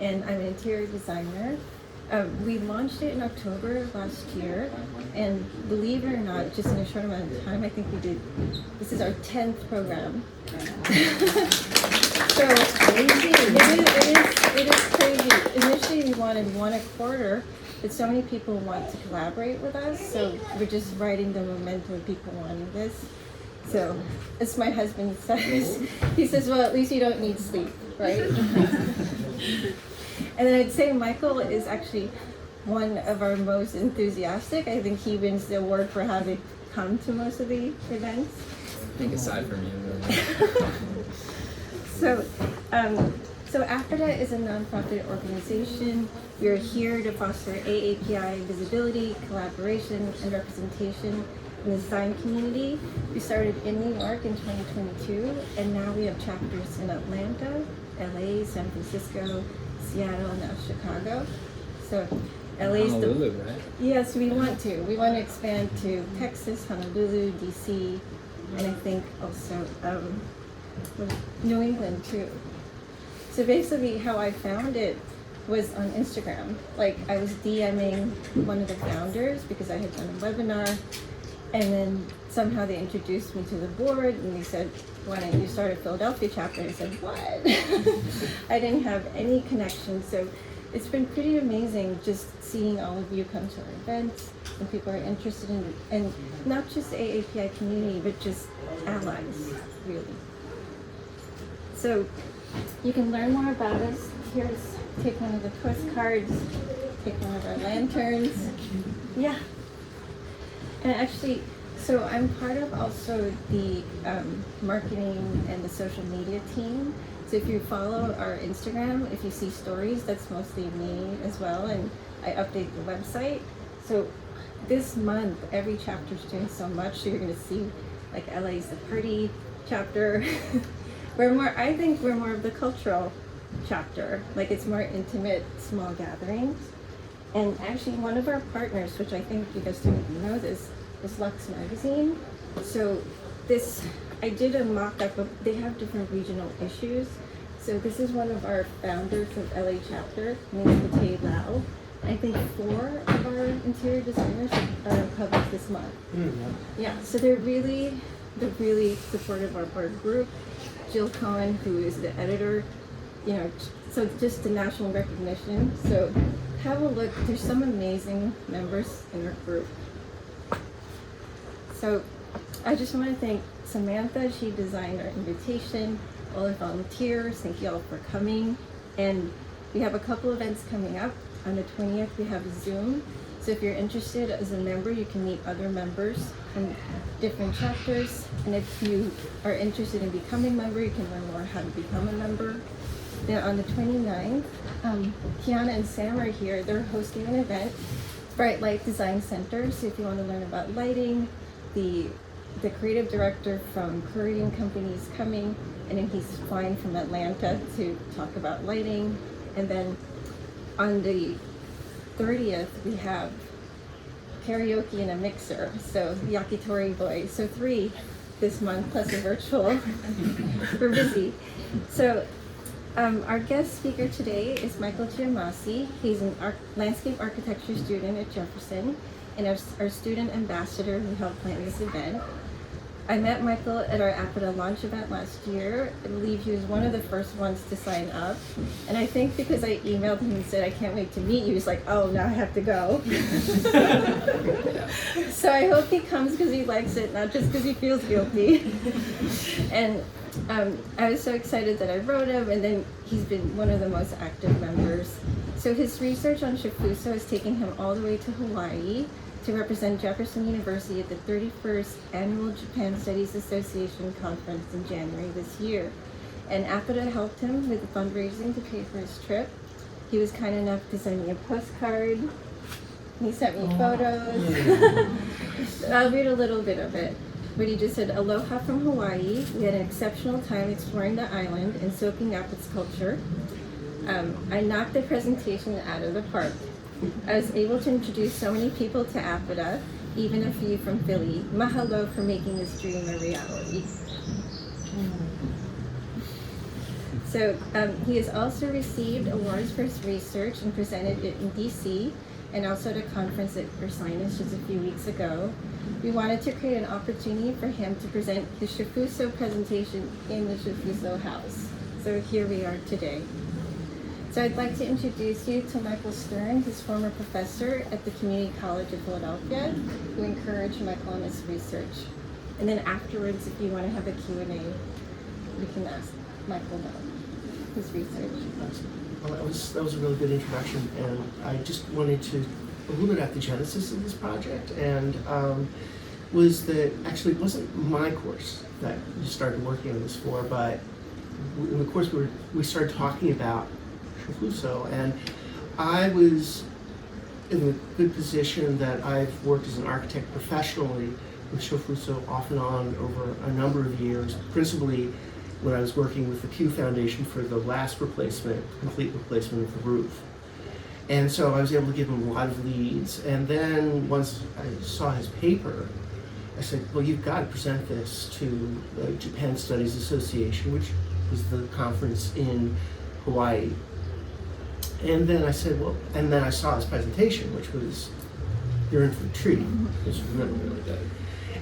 and I'm an interior designer. We launched it in October last year, and believe it or not, just in a short amount of time, I think this is our 10th program. So crazy. It is crazy. Initially we wanted one a quarter, but so many people want to collaborate with us, so we're just riding the momentum of people wanting this. So, as my husband says, he says, well, at least you don't need sleep, right? And then I'd say Michael is actually one of our most enthusiastic. I think he wins the award for having come to most of the events. I think aside from you. So AAPIDA is a nonprofit organization. We are here to foster AAPI visibility, collaboration, and representation in the design community. We started in New York in 2022, and now we have chapters in Atlanta, LA, San Francisco, Seattle, and now Chicago. So LA is Honolulu, right? Yes, we want to. We want to expand to Texas, Honolulu, DC, and I think also New England too. So basically how I found it was on Instagram. Like I was DMing one of the founders because I had done a webinar, and then somehow they introduced me to the board and they said, why don't you start a Philadelphia chapter? And I said, what? I didn't have any connection. So it's been pretty amazing just seeing all of you come to our events, and people are interested in, and not just the AAPI community, but just allies, really. So you can learn more about us. Here's, take one of the postcards, take one of our lanterns. Yeah. And actually, so I'm part of also the marketing and the social media team. So if you follow our Instagram, if you see stories, that's mostly me as well, and I update the website. So this month, every chapter's doing so much, so you're gonna see like LA's the party chapter. I think we're more of the cultural chapter, like it's more intimate, small gatherings. And actually one of our partners, which I think you guys don't even know this, is Lux Magazine. So this, I did a mock-up of, they have different regional issues. So this is one of our founders of LA chapter, named Patay Lau. I think 4 of our interior designers are published this month. Yeah, so they're really supportive of our group. Jill Cohen, who is the editor, you know, so just the national recognition. So have a look, there's some amazing members in our group. So I just want to thank Samantha, she designed our invitation, all the volunteers, thank you all for coming. And we have a couple events coming up. On the 20th, we have Zoom. So if you're interested as a member, you can meet other members from different chapters. And if you are interested in becoming a member, you can learn more how to become a member. Then on the 29th, Kiana and Sam are here. They're hosting an event, Bright Light Design Center. So if you want to learn about lighting, the creative director from Korean company is coming, and then he's flying from Atlanta to talk about lighting. And then on the 30th, we have karaoke and a mixer, so Yakitori Boy. So 3 this month, plus a virtual. We're busy. So our guest speaker today is Michael Giammasi. He's an landscape architecture student at Jefferson, and our student ambassador who helped plan this event. I met Michael at our AAPIDA launch event last year. I believe he was one of the first ones to sign up. And I think because I emailed him and said, I can't wait to meet you, he's like, oh, now I have to go. So I hope he comes because he likes it, not just because he feels guilty. And I was so excited that I wrote him, and then he's been one of the most active members. So his research on Shofuso is taking him all the way to Hawaii to represent Jefferson University at the 31st Annual Japan Studies Association Conference in January this year. And AAPIDA helped him with the fundraising to pay for his trip. He was kind enough to send me a postcard. He sent me photos. I'll read a little bit of it. But he just said, aloha from Hawaii. We had an exceptional time exploring the island and soaking up its culture. I knocked the presentation out of the park. I was able to introduce so many people to AAPIDA, even a few from Philly. Mahalo for making this dream a reality. So he has also received awards for his research and presented it in DC and also at a conference at Ursinus just a few weeks ago. We wanted to create an opportunity for him to present his Shofuso presentation in the Shofuso house. So here we are today. So I'd like to introduce you to Michael Stern, his former professor at the Community College of Philadelphia, who encouraged Michael on his research. And then afterwards, if you want to have a Q&A, we can ask Michael about his research. Well, that was a really good introduction, and I just wanted to a little bit at the genesis of this project, and was that actually it wasn't my course that you started working on this for, but in the course we started talking about Shofuso, and I was in the good position that I've worked as an architect professionally with Shofuso off and on over a number of years, principally when I was working with the Pew Foundation for the last replacement, complete replacement of the roof. And so I was able to give him a lot of leads. And then once I saw his paper, I said, well, you've got to present this to the Japan Studies Association, which was the conference in Hawaii. And then I said, well, and then I saw his presentation, which was, you're in for a treat. It was really, really good.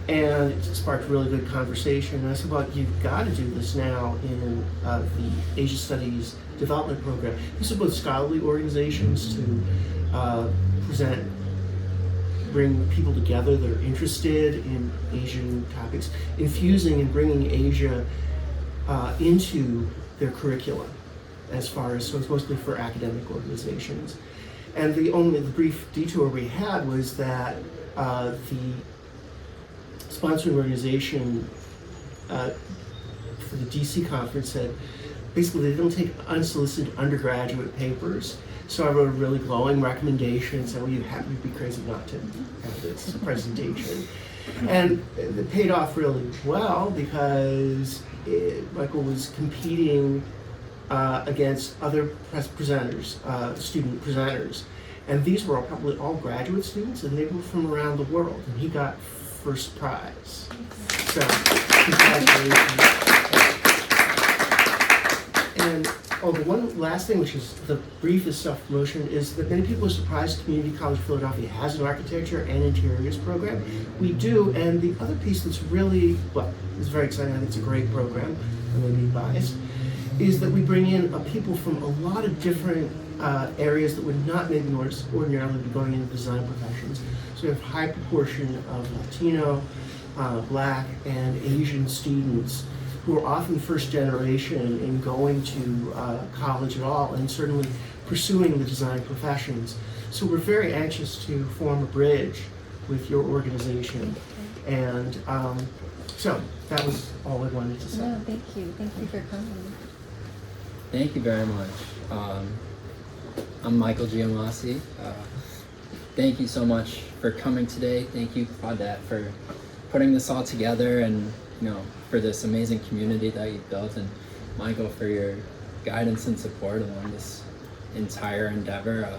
And it sparked a really good conversation. And I said, well, you've got to do this now in the Asia Studies Development Program. This is with scholarly organizations to bring people together that are interested in Asian topics, infusing and bringing Asia into their curriculum as far as, so it's mostly for academic organizations. And the brief detour we had was that the sponsoring organization for the DC conference said basically they don't take unsolicited undergraduate papers. So I wrote a really glowing recommendation and said, well, you'd be crazy not to have this presentation. And it paid off really well because Michael was competing against other presenters, student presenters. And these were probably all graduate students, and they were from around the world. And he got first prize. So, congratulations. And the one last thing, which is the briefest self-promotion, is that many people are surprised Community College of Philadelphia has an architecture and interiors program. We do, and the other piece that's really, is very exciting, I think it's a great program, I may be biased, is that we bring in people from a lot of different areas that would not maybe ordinarily be going into design professions. So we have a high proportion of Latino, Black, and Asian students who are often first generation in going to college at all, and certainly pursuing the design professions. So we're very anxious to form a bridge with your organization. And so that was all I wanted to say. No, thank you. Thank you for coming. Thank you very much. I'm Michael Giammasi. Thank you so much for coming today. Thank you, Claudette, for putting this all together, and for this amazing community that you've built, and Michael for your guidance and support along this entire endeavor.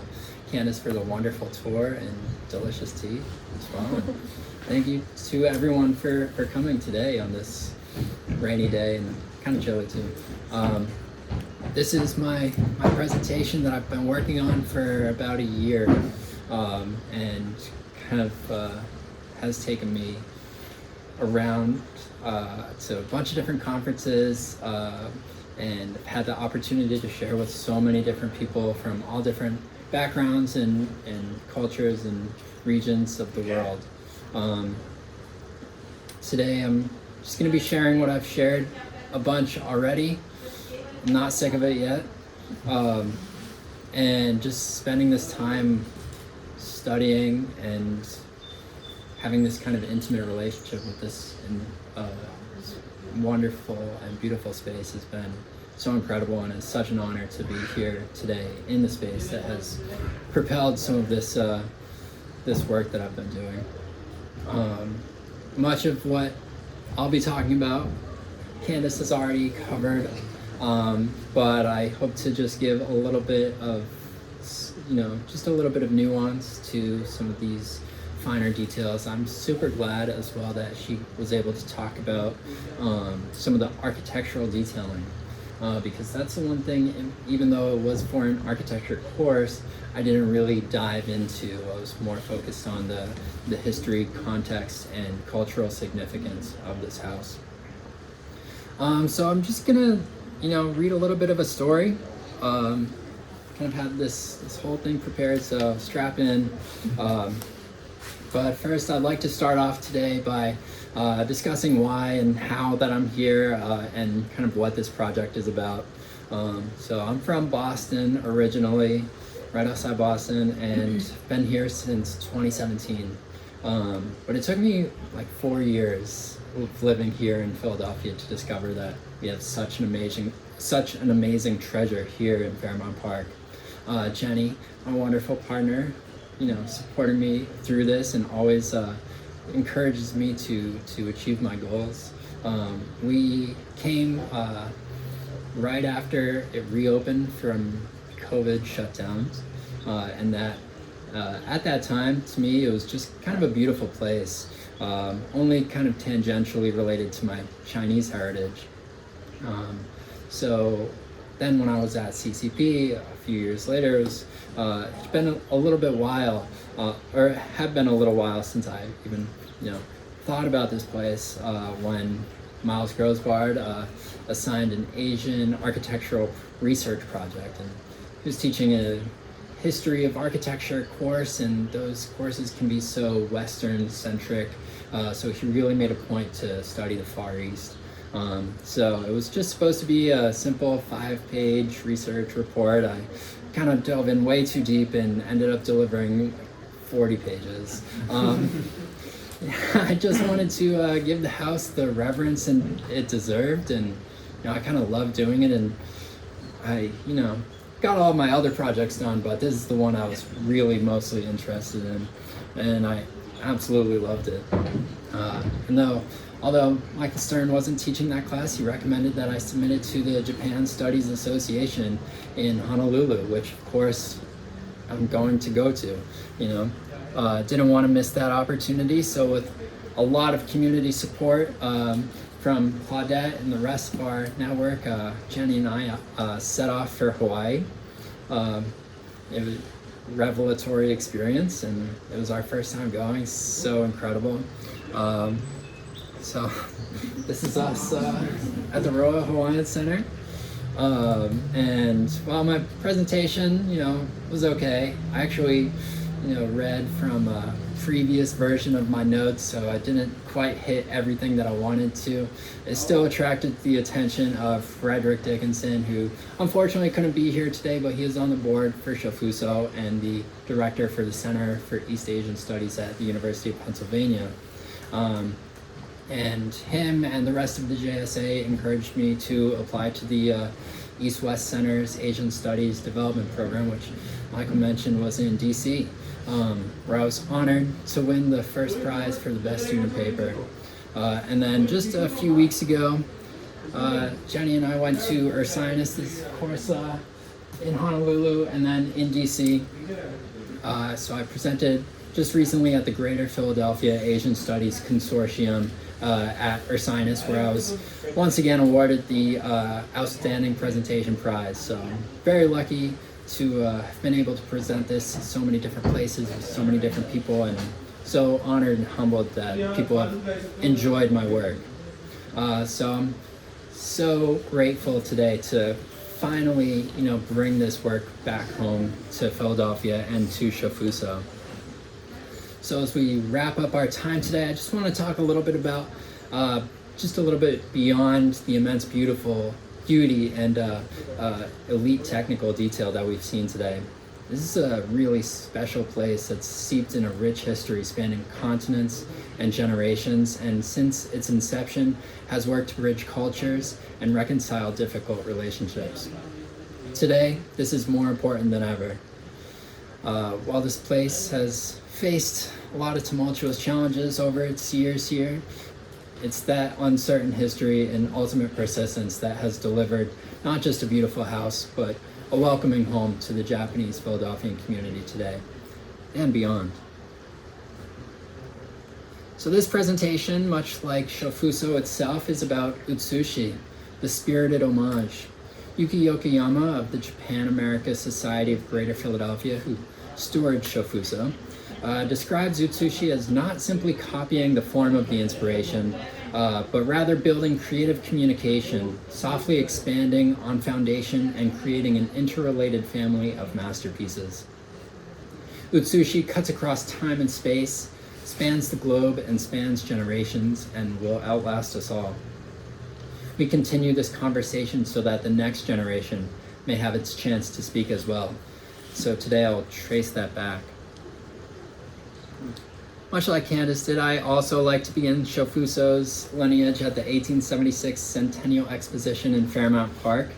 Candice for the wonderful tour and delicious tea as well. Thank you to everyone for coming today on this rainy day and kind of chilly too. This is my presentation that I've been working on for about a year, and kind of has taken me around to a bunch of different conferences, and I've had the opportunity to share with so many different people from all different backgrounds and cultures and regions of the world. Today I'm just going to be sharing what I've shared a bunch already. I'm not sick of it yet, and just spending this time studying and having this kind of intimate relationship with this wonderful and beautiful space has been so incredible, and it's such an honor to be here today in the space that has propelled some of this this work that I've been doing. Much of what I'll be talking about, Candice has already covered, but I hope to just give a little bit of, just a little bit of nuance to some of these finer details. I'm super glad as well that she was able to talk about some of the architectural detailing. because that's the one thing, even though it was for an architecture course, I didn't really dive into. I was more focused on the history, context, and cultural significance of this house. So I'm just gonna, read a little bit of a story. Kind of have this whole thing prepared, so strap in. But first, I'd like to start off today by discussing why and how that I'm here, and kind of what this project is about. So I'm from Boston originally, right outside Boston, and been here since 2017. But it took me like 4 years of living here in Philadelphia to discover that we have such an amazing treasure here in Fairmount Park. Jenny, my wonderful partner, supporting me through this and always encourages me to achieve my goals. We came right after it reopened from COVID shutdowns, and that at that time, to me, it was just kind of a beautiful place, only kind of tangentially related to my Chinese heritage. So then when I was at CCP a few years later, it's been a little bit while, or had been a little while since I even, thought about this place, when Miles Grosbard assigned an Asian architectural research project, and he was teaching a history of architecture course, and those courses can be so Western centric, so he really made a point to study the Far East. So it was just supposed to be a simple 5-page research report. I kind of dove in way too deep and ended up delivering 40 pages. I just wanted to give the house the reverence and it deserved, and I kind of loved doing it, and I got all my other projects done, but this is the one I was really mostly interested in, and I absolutely loved it. Although Michael Stern wasn't teaching that class, he recommended that I submit it to the Japan Studies Association in Honolulu, which of course I'm going to go to. Didn't want to miss that opportunity, so with a lot of community support from Claudette and the rest of our network, Jenny and I set off for Hawaii. It was a revelatory experience, and it was our first time going. So incredible. So this is us at the Royal Hawaiian Center. And while my presentation, was okay, I actually, read from a previous version of my notes, so I didn't quite hit everything that I wanted to. It still attracted the attention of Frederick Dickinson, who unfortunately couldn't be here today, but he is on the board for Shofuso and the director for the Center for East Asian Studies at the University of Pennsylvania. And him and the rest of the JSA encouraged me to apply to the East-West Center's Asian Studies Development Program, which Michael mentioned was in DC, where I was honored to win the first prize for the best student paper. And then just a few weeks ago, Jenny and I went to Ursinus' course in Honolulu and then in DC. So I presented just recently at the Greater Philadelphia Asian Studies Consortium at Ursinus, where I was once again awarded the Outstanding Presentation Prize. So I'm very lucky to have been able to present this in so many different places with so many different people, and so honored and humbled that people have enjoyed my work. So I'm so grateful today to finally, bring this work back home to Philadelphia and to Shofuso. So as we wrap up our time today, I just want to talk a little bit about just a little bit beyond the immense beauty and elite technical detail that we've seen today. This is a really special place that's steeped in a rich history spanning continents and generations, and since its inception has worked to bridge cultures and reconcile difficult relationships. Today, this is more important than ever. While this place has faced a lot of tumultuous challenges over its years here, it's that uncertain history and ultimate persistence that has delivered not just a beautiful house, but a welcoming home to the Japanese Philadelphian community today and beyond. So this presentation, much like Shofuso itself, is about Utsushi, the spirited homage. Yuki Yokoyama of the Japan-America Society of Greater Philadelphia, who stewards Shofuso, describes Utsushi as not simply copying the form of the inspiration, but rather building creative communication, softly expanding on foundation and creating an interrelated family of masterpieces. Utsushi cuts across time and space, spans the globe and spans generations, and will outlast us all. We continue this conversation so that the next generation may have its chance to speak as well. So today I'll trace that back. Much like Candice did, I also like to begin Shofuso's lineage at the 1876 Centennial Exposition in Fairmount Park.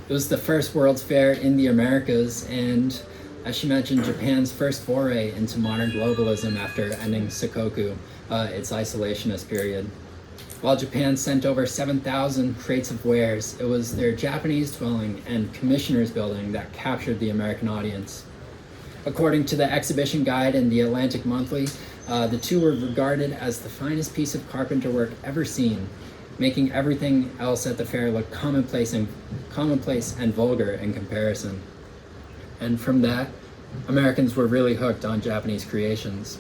It was the first World's Fair in the Americas, and as she mentioned, Japan's first foray into modern globalism after ending Sakoku, its isolationist period. While Japan sent over 7,000 crates of wares, it was their Japanese dwelling and commissioners building that captured the American audience. According to the exhibition guide in the Atlantic Monthly, the two were regarded as the finest piece of carpenter work ever seen, making everything else at the fair look commonplace and vulgar in comparison. And from that, Americans were really hooked on Japanese creations.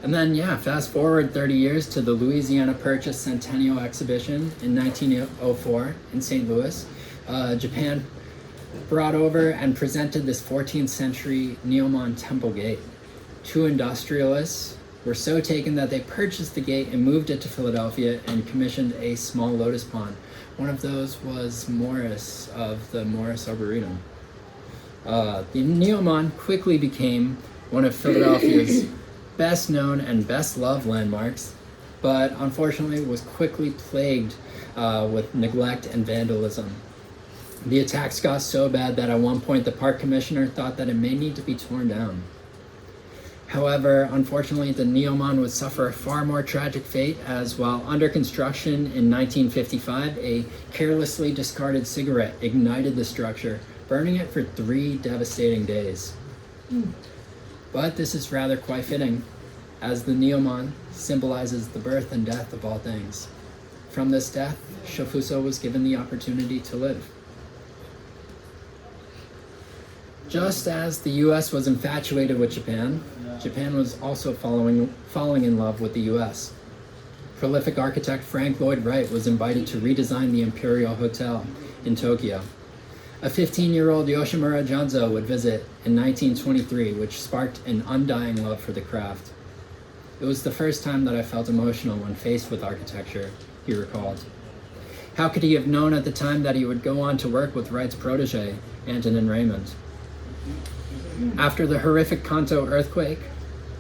And then, fast forward 30 years to the Louisiana Purchase Centennial Exhibition in 1904 in St. Louis. Japan brought over and presented this 14th century Neomon temple gate. Two industrialists were so taken that they purchased the gate and moved it to Philadelphia and commissioned a small lotus pond. One of those was Morris of the Morris Arboretum. The Neomon quickly became one of Philadelphia's best known and best loved landmarks, but unfortunately was quickly plagued with neglect and vandalism. The attacks got so bad that at one point the park commissioner thought that it may need to be torn down. However, unfortunately, the Neomon would suffer a far more tragic fate, as while under construction in 1955, a carelessly discarded cigarette ignited the structure, burning it for 3 devastating days. But this is rather quite fitting, as the Neomon symbolizes the birth and death of all things. From this death, Shofuso was given the opportunity to live. Just as the US was infatuated with Japan, Japan was also falling in love with the US. Prolific architect Frank Lloyd Wright was invited to redesign the Imperial Hotel in Tokyo. A 15-year-old Yoshimura Junzo would visit in 1923, which sparked an undying love for the craft. It was the first time that I felt emotional when faced with architecture, he recalled. How could he have known at the time that he would go on to work with Wright's protege, Antonin Raymond? After the horrific Kanto earthquake,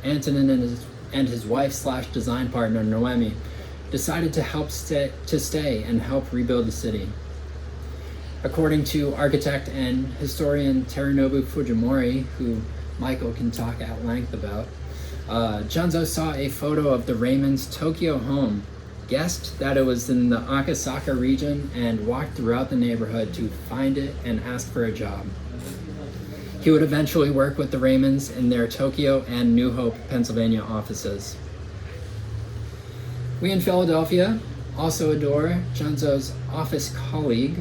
Antonin and his wife/design partner, Noemi, decided to stay and help rebuild the city. According to architect and historian Terunobu Fujimori, who Michael can talk at length about, Junzo saw a photo of the Raymonds' Tokyo home, guessed that it was in the Akasaka region, and walked throughout the neighborhood to find it and ask for a job. He would eventually work with the Raymonds in their Tokyo and New Hope, Pennsylvania offices. We in Philadelphia also adore Junzo's office colleague,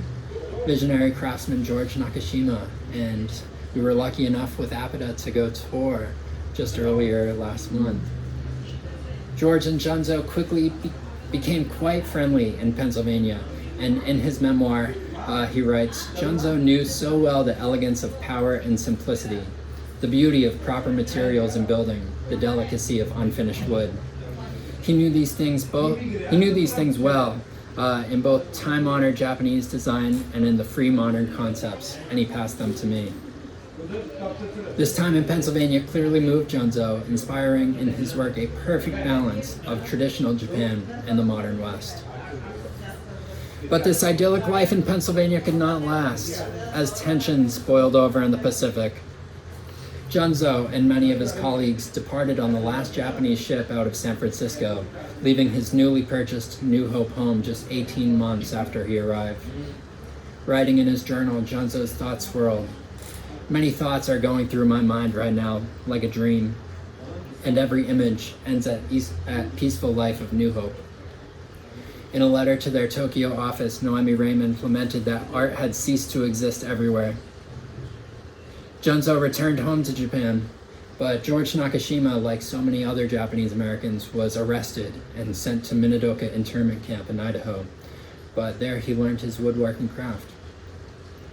visionary craftsman George Nakashima, and we were lucky enough with AAPIDA to go tour just earlier last month. George and Junzo quickly became quite friendly in Pennsylvania, and in his memoir, he writes, Junzo knew so well the elegance of power and simplicity, the beauty of proper materials in building, the delicacy of unfinished wood. He knew these things well in both time-honored Japanese design and in the free modern concepts, and he passed them to me. This time in Pennsylvania clearly moved Junzo, inspiring in his work a perfect balance of traditional Japan and the modern West. But this idyllic life in Pennsylvania could not last, as tensions boiled over in the Pacific. Junzo and many of his colleagues departed on the last Japanese ship out of San Francisco, leaving his newly purchased New Hope home just 18 months after he arrived. Writing in his journal, Junzo's thoughts swirled. Many thoughts are going through my mind right now, like a dream, and every image ends at peaceful life of New Hope. In a letter to their Tokyo office, Noemi Raymond lamented that art had ceased to exist everywhere. Junzo returned home to Japan, but George Nakashima, like so many other Japanese Americans, was arrested and sent to Minidoka internment camp in Idaho. But there he learned his woodworking craft.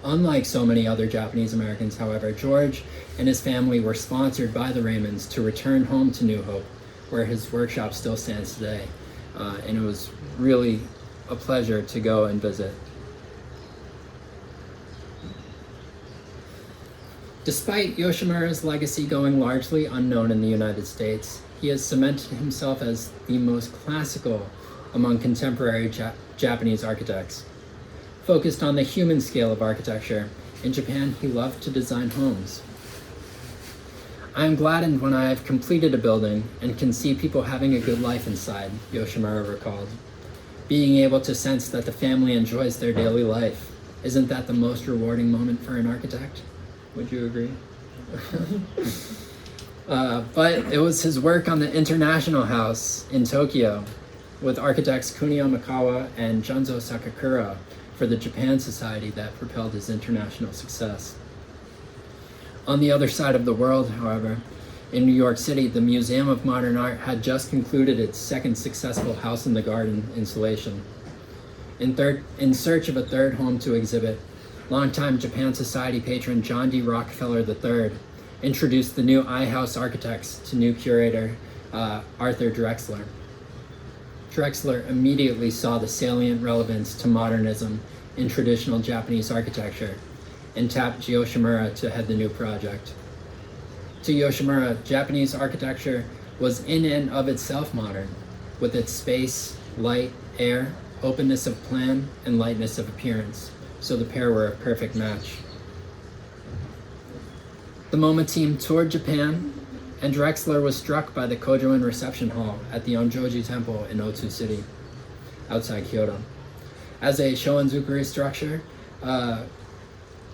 Unlike so many other Japanese Americans, however, George and his family were sponsored by the Raymonds to return home to New Hope, where his workshop still stands today. And it was really a pleasure to go and visit. Despite Yoshimura's legacy going largely unknown in the United States, he has cemented himself as the most classical among contemporary Japanese architects. Focused on the human scale of architecture, in Japan he loved to design homes. I am gladdened when I have completed a building and can see people having a good life inside, Yoshimura recalled. Being able to sense that the family enjoys their daily life, isn't that the most rewarding moment for an architect? Would you agree? But it was his work on the International House in Tokyo with architects Kunio Mikawa and Junzo Sakakura for the Japan Society that propelled his international success. On the other side of the world, however, in New York City, the Museum of Modern Art had just concluded its second successful House in the Garden installation. In search of a third home to exhibit, longtime Japan Society patron John D. Rockefeller III introduced the new iHouse architects to new curator Arthur Drexler. Drexler immediately saw the salient relevance to modernism in traditional Japanese architecture and tapped Yoshimura to head the new project. To Yoshimura, Japanese architecture was in and of itself modern, with its space, light, air, openness of plan, and lightness of appearance, so the pair were a perfect match. The MoMA team toured Japan, and Drexler was struck by the Kojo-in reception hall at the Onjoji Temple in Otsu City, outside Kyoto. As a Shoanzukuri structure,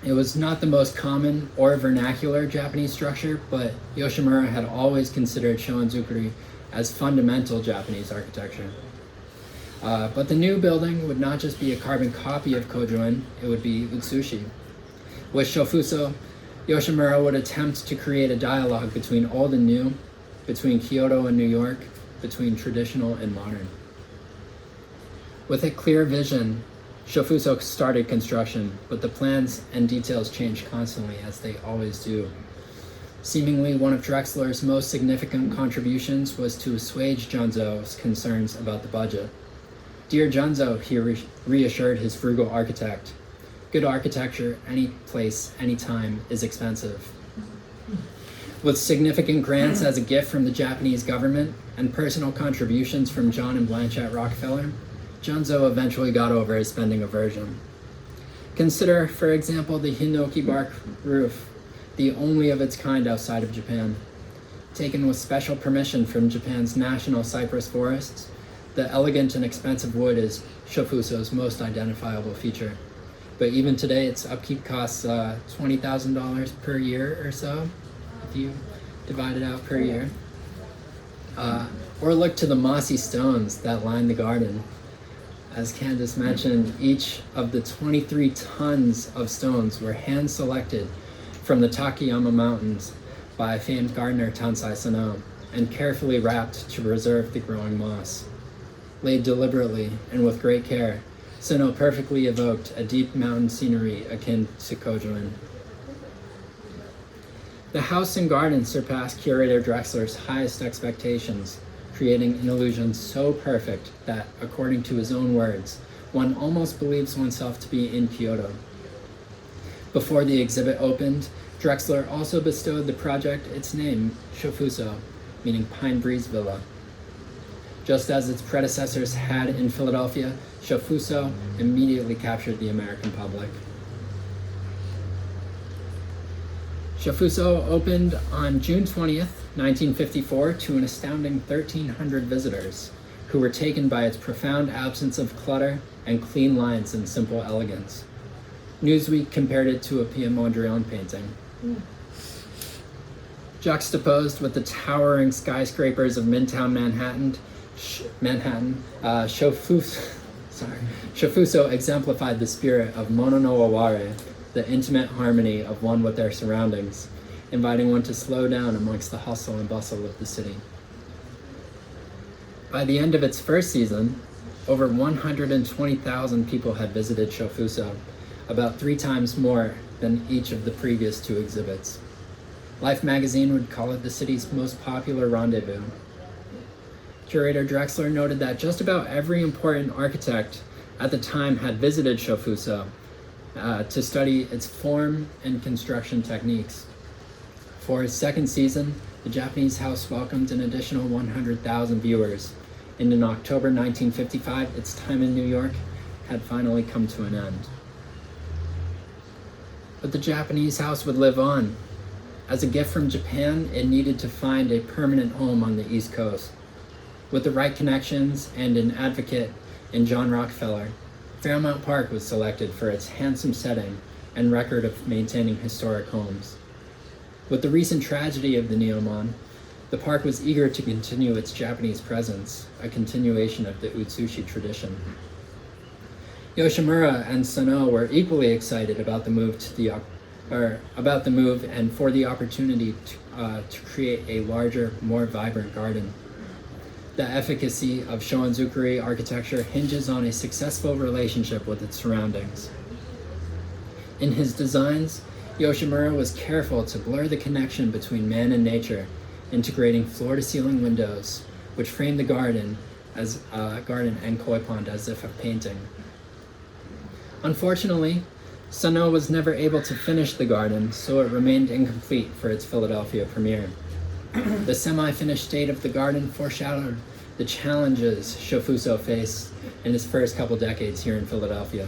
it was not the most common or vernacular Japanese structure, but Yoshimura had always considered Shoanzukuri as fundamental Japanese architecture. But the new building would not just be a carbon copy of Kojo-in, it would be Utsushi. With Shofuso, Yoshimura would attempt to create a dialogue between old and new, between Kyoto and New York, between traditional and modern. With a clear vision, Shofuso started construction, but the plans and details changed constantly, as they always do. Seemingly one of Drexler's most significant contributions was to assuage Junzo's concerns about the budget. Dear Junzo, he reassured his frugal architect, good architecture, any place, any time, is expensive. With significant grants as a gift from the Japanese government and personal contributions from John and Blanchett Rockefeller, Junzo eventually got over his spending aversion. Consider, for example, the hinoki bark roof, the only of its kind outside of Japan. Taken with special permission from Japan's national cypress forests, the elegant and expensive wood is Shofuso's most identifiable feature. But even today, its upkeep costs $20,000 per year or so, if you divide it out per year. Or look to the mossy stones that line the garden. As Candice mentioned, each of the 23 tons of stones were hand-selected from the Takayama Mountains by famed gardener Tansai Sano and carefully wrapped to preserve the growing moss. Laid deliberately and with great care, Sano perfectly evoked a deep mountain scenery akin to Kojo-in. The house and garden surpassed curator Drexler's highest expectations, creating an illusion so perfect that, according to his own words, one almost believes oneself to be in Kyoto. Before the exhibit opened, Drexler also bestowed the project its name, Shofuso, meaning Pine Breeze Villa. Just as its predecessors had in Philadelphia, Shofuso immediately captured the American public. Shofuso opened on June 20th, 1954 to an astounding 1,300 visitors who were taken by its profound absence of clutter and clean lines and simple elegance. Newsweek compared it to a Pia Mondrian painting. Juxtaposed with the towering skyscrapers of Midtown Manhattan, Shofuso exemplified the spirit of mono no aware, the intimate harmony of one with their surroundings, inviting one to slow down amongst the hustle and bustle of the city. By the end of its first season, over 120,000 people had visited Shofuso, about 3 times more than each of the previous 2 exhibits. Life magazine would call it the city's most popular rendezvous. Curator Drexler noted that just about every important architect at the time had visited Shofuso to study its form and construction techniques. For its second season, the Japanese house welcomed an additional 100,000 viewers, and in October 1955, its time in New York had finally come to an end. But the Japanese house would live on. As a gift from Japan, it needed to find a permanent home on the East Coast. With the right connections and an advocate in John Rockefeller, Fairmount Park was selected for its handsome setting and record of maintaining historic homes. With the recent tragedy of the Neomon, the park was eager to continue its Japanese presence, a continuation of the Utsushi tradition. Yoshimura and Sano were equally excited about the move and for the opportunity to create a larger, more vibrant garden. The efficacy of Shoanzukuri architecture hinges on a successful relationship with its surroundings. In his designs, Yoshimura was careful to blur the connection between man and nature, integrating floor-to-ceiling windows, which framed the garden and koi pond as if a painting. Unfortunately, Sano was never able to finish the garden, so it remained incomplete for its Philadelphia premiere. The semi-finished state of the garden foreshadowed the challenges Shofuso faced in his first couple decades here in Philadelphia.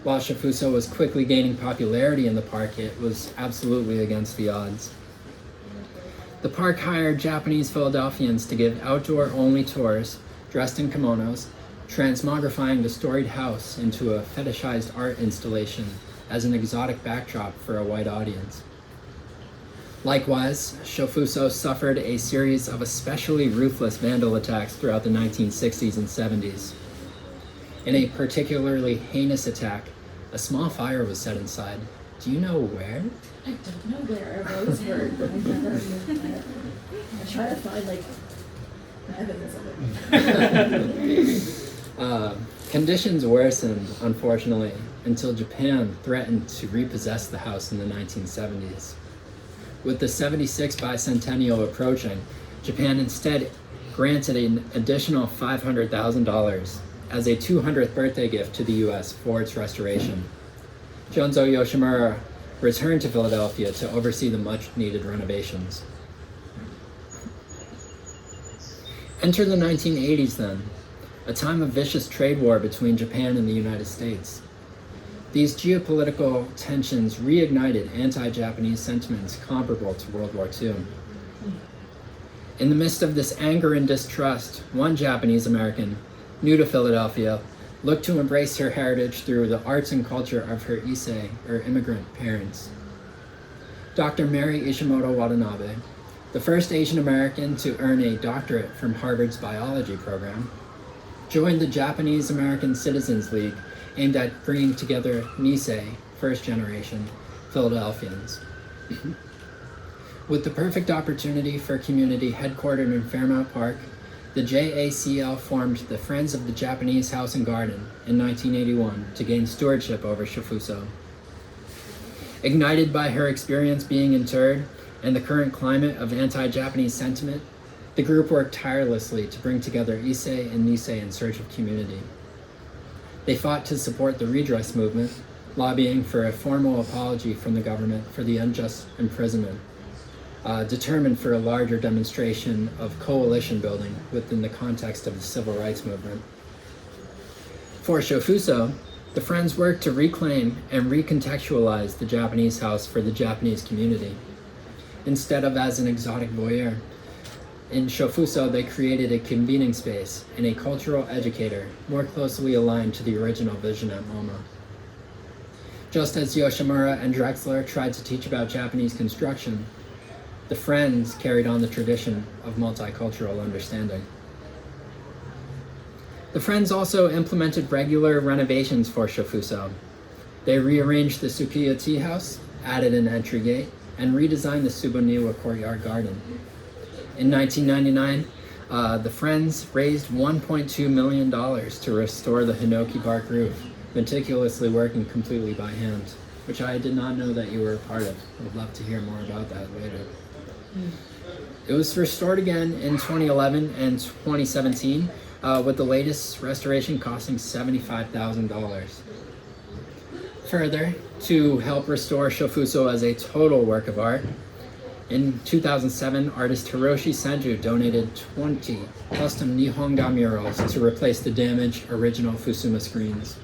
While Shofuso was quickly gaining popularity in the park, it was absolutely against the odds. The park hired Japanese Philadelphians to give outdoor-only tours, dressed in kimonos, transmogrifying the storied house into a fetishized art installation as an exotic backdrop for a white audience. Likewise, Shofuso suffered a series of especially ruthless vandal attacks throughout the 1960s and 70s. In a particularly heinous attack, a small fire was set inside. Do you know where? I don't know where. I've always heard, but I've never I try to find evidence of it. Conditions worsened, unfortunately, until Japan threatened to repossess the house in the 1970s. With the 76th bicentennial approaching, Japan instead granted an additional $500,000 as a 200th birthday gift to the U.S. for its restoration. Junzo Yoshimura returned to Philadelphia to oversee the much-needed renovations. Enter the 1980s then, a time of vicious trade war between Japan and the United States. These geopolitical tensions reignited anti-Japanese sentiments comparable to World War II. In the midst of this anger and distrust, one Japanese American, new to Philadelphia, looked to embrace her heritage through the arts and culture of her Issei, or immigrant, parents. Dr. Mary Ishimoto Watanabe, the first Asian American to earn a doctorate from Harvard's biology program, joined the Japanese American Citizens League aimed at bringing together Nisei, first-generation Philadelphians. With the perfect opportunity for a community headquartered in Fairmount Park, the JACL formed the Friends of the Japanese House and Garden in 1981 to gain stewardship over Shofuso. Ignited by her experience being interred and the current climate of anti-Japanese sentiment, the group worked tirelessly to bring together Issei and Nisei in search of community. They fought to support the redress movement, lobbying for a formal apology from the government for the unjust imprisonment, determined for a larger demonstration of coalition building within the context of the civil rights movement. For Shofuso, the Friends worked to reclaim and recontextualize the Japanese house for the Japanese community. Instead of as an exotic voyeur, in Shofuso, they created a convening space and a cultural educator more closely aligned to the original vision at MoMA. Just as Yoshimura and Drexler tried to teach about Japanese construction, the Friends carried on the tradition of multicultural understanding. The Friends also implemented regular renovations for Shofuso. They rearranged the Tsukiya tea house, added an entry gate, and redesigned the Suboniwa courtyard garden. In 1999, the Friends raised $1.2 million to restore the Hinoki bark roof, meticulously working completely by hand, which I did not know that you were a part of. I would love to hear more about that later. It was restored again in 2011 and 2017, with the latest restoration costing $75,000. Further, to help restore Shofuso as a total work of art, in 2007, artist Hiroshi Senju donated 20 custom Nihonga murals to replace the damaged original Fusuma screens.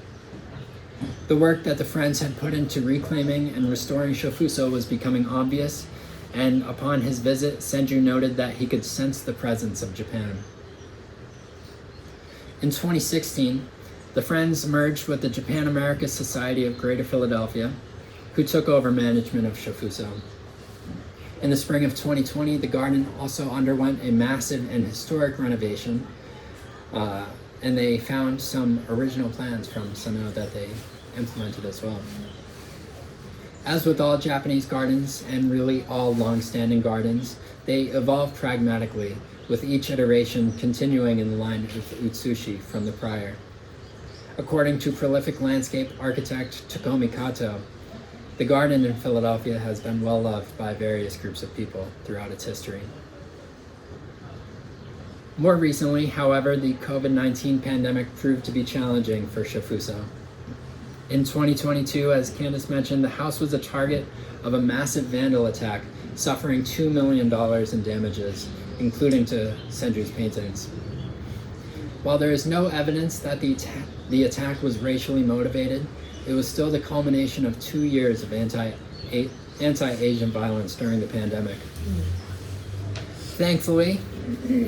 The work that the Friends had put into reclaiming and restoring Shofuso was becoming obvious, and upon his visit, Senju noted that he could sense the presence of Japan. In 2016, the Friends merged with the Japan America Society of Greater Philadelphia, who took over management of Shofuso. In the spring of 2020, the garden also underwent a massive and historic renovation, and they found some original plans from Sano that they implemented as well. As with all Japanese gardens, and really all long-standing gardens, they evolved pragmatically, with each iteration continuing in the line of Utsushi from the prior. According to prolific landscape architect Tokomi Kato, the garden in Philadelphia has been well loved by various groups of people throughout its history. More recently, however, the COVID-19 pandemic proved to be challenging for Shofuso. In 2022, as Candice mentioned, the house was a target of a massive vandal attack, suffering $2 million in damages, including to Senju's paintings. While there is no evidence that the attack was racially motivated, it was still the culmination of 2 years of anti-Asian violence during the pandemic. Thankfully,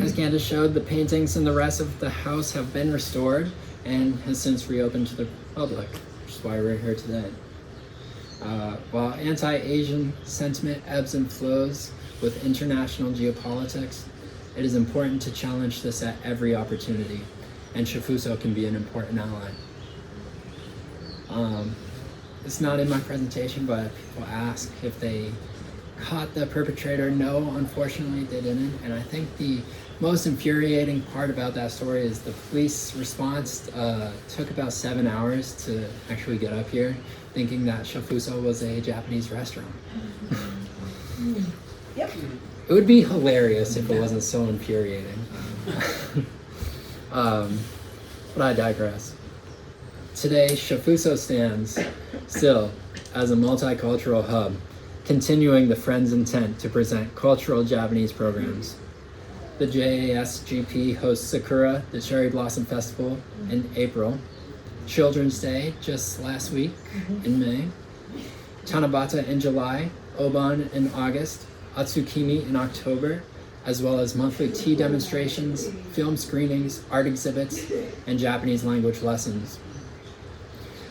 as Candice showed, the paintings and the rest of the house have been restored and has since reopened to the public, which is why we're here today. While anti-Asian sentiment ebbs and flows with international geopolitics, it is important to challenge this at every opportunity, and Shofuso can be an important ally. It's not in my presentation, but people ask if they caught the perpetrator. No, unfortunately they didn't. And I think the most infuriating part about that story is the police response took about 7 hours to actually get up here, thinking that Shofuso was a Japanese restaurant. Yep. It would be hilarious if it wasn't so infuriating. But I digress. Today, Shofuso stands still as a multicultural hub, continuing the Friends' intent to present cultural Japanese programs. The JASGP hosts Sakura, the Cherry Blossom Festival, in April, Children's Day just last week in May, Tanabata in July, Oban in August, Atsukimi in October, as well as monthly tea demonstrations, film screenings, art exhibits, and Japanese language lessons.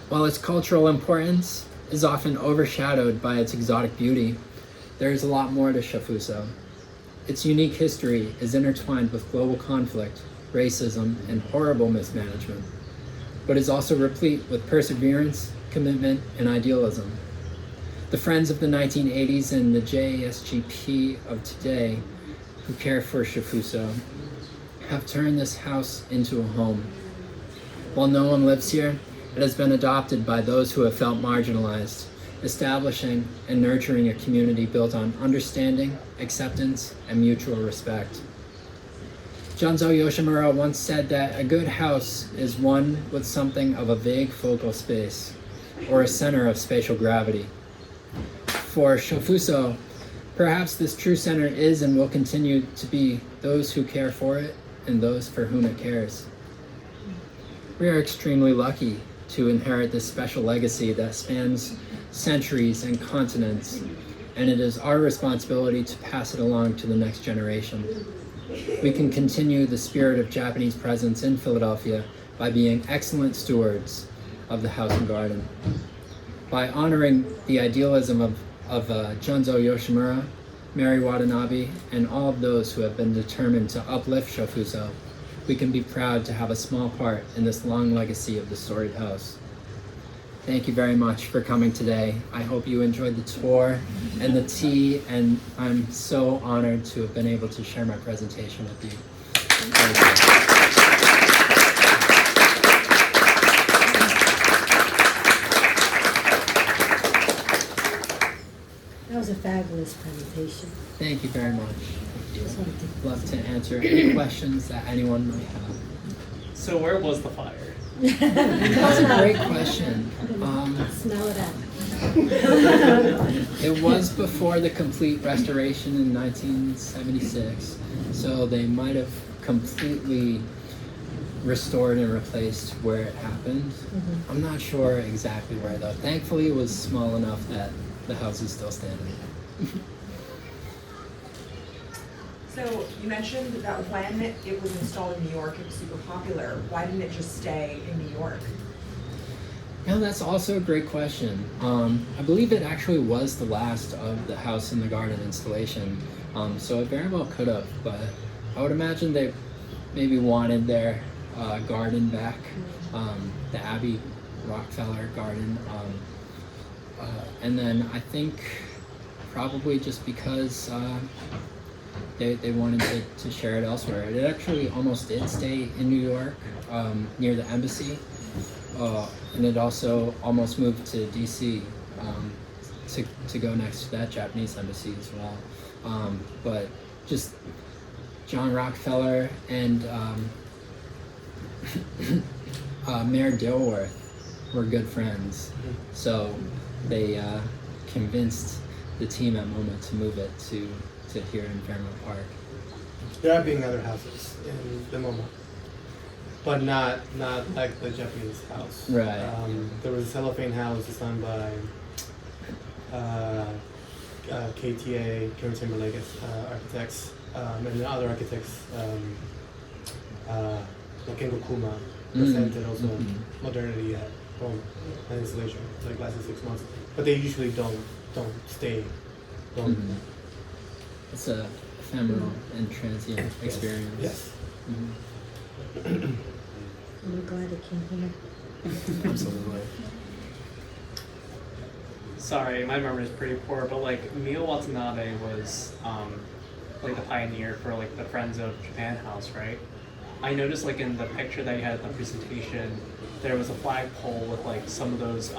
While its cultural importance is often overshadowed by its exotic beauty, there is a lot more to Shofuso. Its unique history is intertwined with global conflict, racism, and horrible mismanagement, but is also replete with perseverance, commitment, and idealism. The Friends of the 1980s and the JASGP of today, who care for Shofuso, have turned this house into a home. While no one lives here, it has been adopted by those who have felt marginalized, establishing and nurturing a community built on understanding, acceptance, and mutual respect. Junzo Yoshimura once said that a good house is one with something of a vague focal space, or a center of spatial gravity. For Shofuso, perhaps this true center is and will continue to be those who care for it and those for whom it cares. We are extremely lucky to inherit this special legacy that spans centuries and continents, and it is our responsibility to pass it along to the next generation. We can continue the spirit of Japanese presence in Philadelphia by being excellent stewards of the house and garden. By honoring the idealism of Junzo Yoshimura, Mary Watanabe, and all of those who have been determined to uplift Shofuso, we can be proud to have a small part in this long legacy of the storied house. Thank you very much for coming today. I hope you enjoyed the tour and the tea, and I'm so honored to have been able to share my presentation with you. Thank you. That was a fabulous presentation. Thank you very much. Just wanted to- Love to answer any questions that anyone might have. So where was the fire? That's a great question. Smell it out. It was before the complete restoration in 1976, so they might have completely restored and replaced where it happened. I'm not sure exactly where though. Thankfully it was small enough that the house is still standing. So you mentioned that when it was installed in New York, it was super popular. Why didn't it just stay in New York? Yeah, that's also a great question. I believe it actually was the last of the house in the garden installation, so it very well could have, but I would imagine they maybe wanted their garden back, the Abbey Rockefeller garden, and then I think probably just because they wanted to share it elsewhere. It actually almost did stay in New York, near the embassy, and it also almost moved to DC to go next to that Japanese embassy as well. But just John Rockefeller and Mayor Dilworth were good friends, so they convinced the team at MoMA to move it to here in Fairmount Park. There are being other houses in the MoMA, but not like the Japanese house. Right. There was a cellophane house designed by KTA, Karen Timberlake architects, and then other architects, like Kengo Kuma, presented also modernity at home and installation, like lasted 6 months. But they usually don't stay long. It's a ephemeral and transient experience. Yes. Mhm. I'm glad it came here. Absolutely. Sorry, my memory is pretty poor, but like Mio Watanabe was like the pioneer for like the Friends of Japan house, right? I noticed like in the picture that you had at the presentation, there was a flagpole with like some of those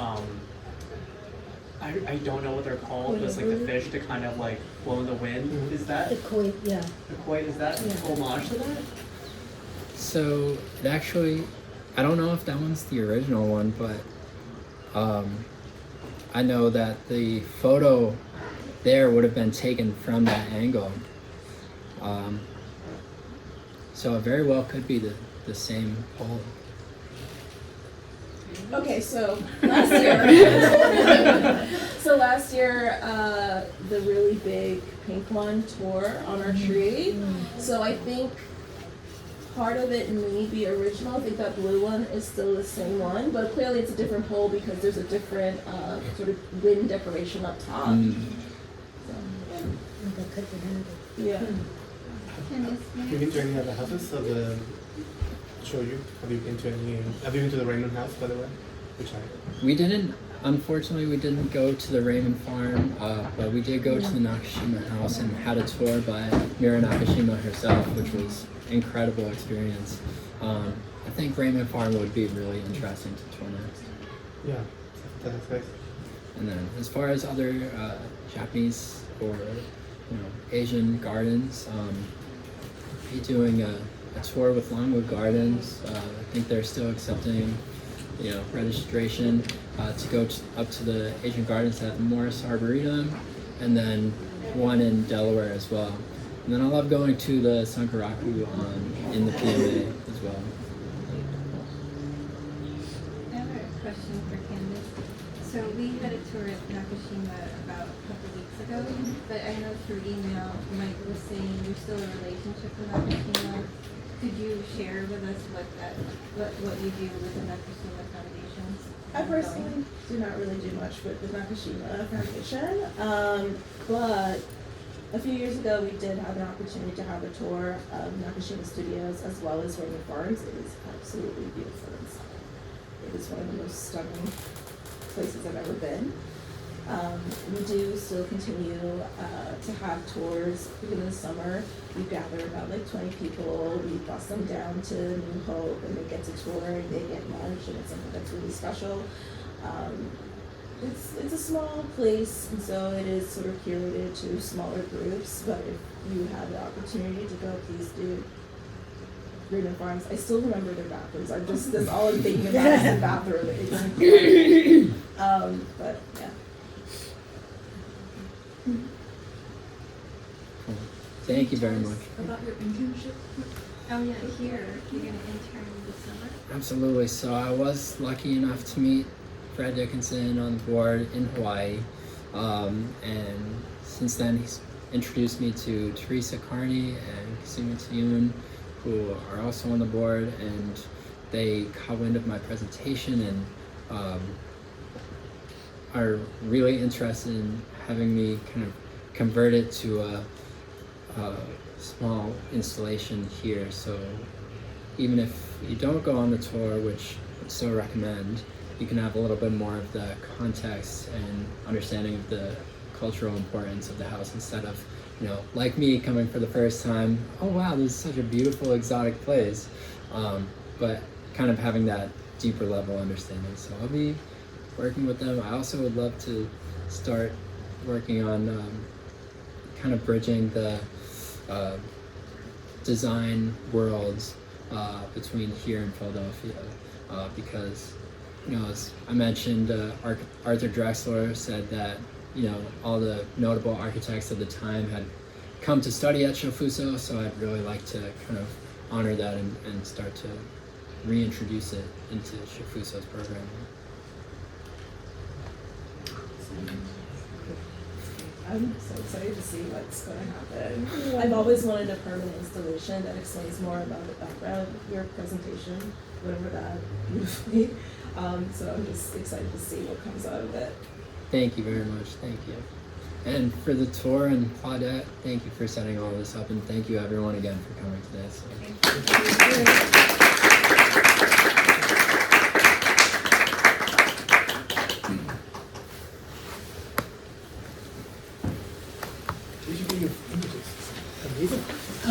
I don't know what they're called, but it's like the fish to kind of like blow in the wind. Is that The koi, yeah. the koi? Is that Yeah. homage to that? So it actually, I don't know if that one's the original one, but I know that the photo there would have been taken from that angle. So it very well could be the same pole. Okay, so last year, the really big pink one tore on our tree. So I think part of it may be original. I think that blue one is still the same one, but clearly it's a different pole because there's a different sort of wind decoration up top. That could be handy. Yeah. Have you been to any other houses of the show you? Have you been to the Raymond house, by the way? Which We didn't, unfortunately, we didn't go to the Raymond farm, but we did go to the Nakashima house and had a tour by Mira Nakashima herself, which was an incredible experience. I think Raymond farm would be really interesting to tour next. Yeah, that's nice. And then as far as other Japanese or Asian gardens, be doing a tour with Longwood Gardens. I think they're still accepting registration to go up to the Asian Gardens at Morris Arboretum, and then one in Delaware as well. And then I love going to the Sankaraku in the PMA as well. I have a question for Candice. So we had a tour at Nakashima about a couple of weeks ago, but I know through email, Mike was saying there's still a relationship with Nakashima. Could you share with us what you do with the Nakashima Foundations? I personally do not really do much with the Nakashima Foundation, but A few years ago, we did have an opportunity to have a tour of Nakashima Studios as well as Rainier Farms. It is absolutely beautiful inside. It is one of the most stunning places I've ever been. We do still continue to have tours. Even in the summer, we gather about like 20 people. We bus them down to New Hope and they get to tour and they get lunch, and it's something that's really special. It's a small place, and so it is sort of curated to smaller groups, but if you have the opportunity to go, please do. Rainier Farms, I still remember their bathrooms. That's all I'm thinking about is the bathroom. It's incredible. But yeah. Thank you very much. About your internship? Oh yeah, here, you're gonna intern this summer? Absolutely. So I was lucky enough to meet Fred Dickinson on the board in Hawaii, and since then he's introduced me to Teresa Carney and Kasuma Tiyun, who are also on the board, and they caught wind of my presentation and are really interested in having me kind of convert it to a small installation here. So even if you don't go on the tour, which I would still recommend, you can have a little bit more of the context and understanding of the cultural importance of the house instead of, you know, like me coming for the first time, oh wow, this is such a beautiful exotic place, but kind of having that deeper level understanding. So I'll be working with them. I also would love to start working on kind of bridging the design worlds between here and Philadelphia, because, you know, as I mentioned, Arthur Drexler said that, you know, all the notable architects of the time had come to study at Shofuso, so I'd really like to kind of honor that and start to reintroduce it into Shofuso's programming. I'm so excited to see what's going to happen. I've always wanted a permanent installation that explains more about the background of your presentation, whatever that beautifully. So I'm just excited to see what comes out of it. Thank you very much. Thank you. And for the tour and Claudette, thank you for setting all this up, and thank you everyone again for coming today. So. Thank you.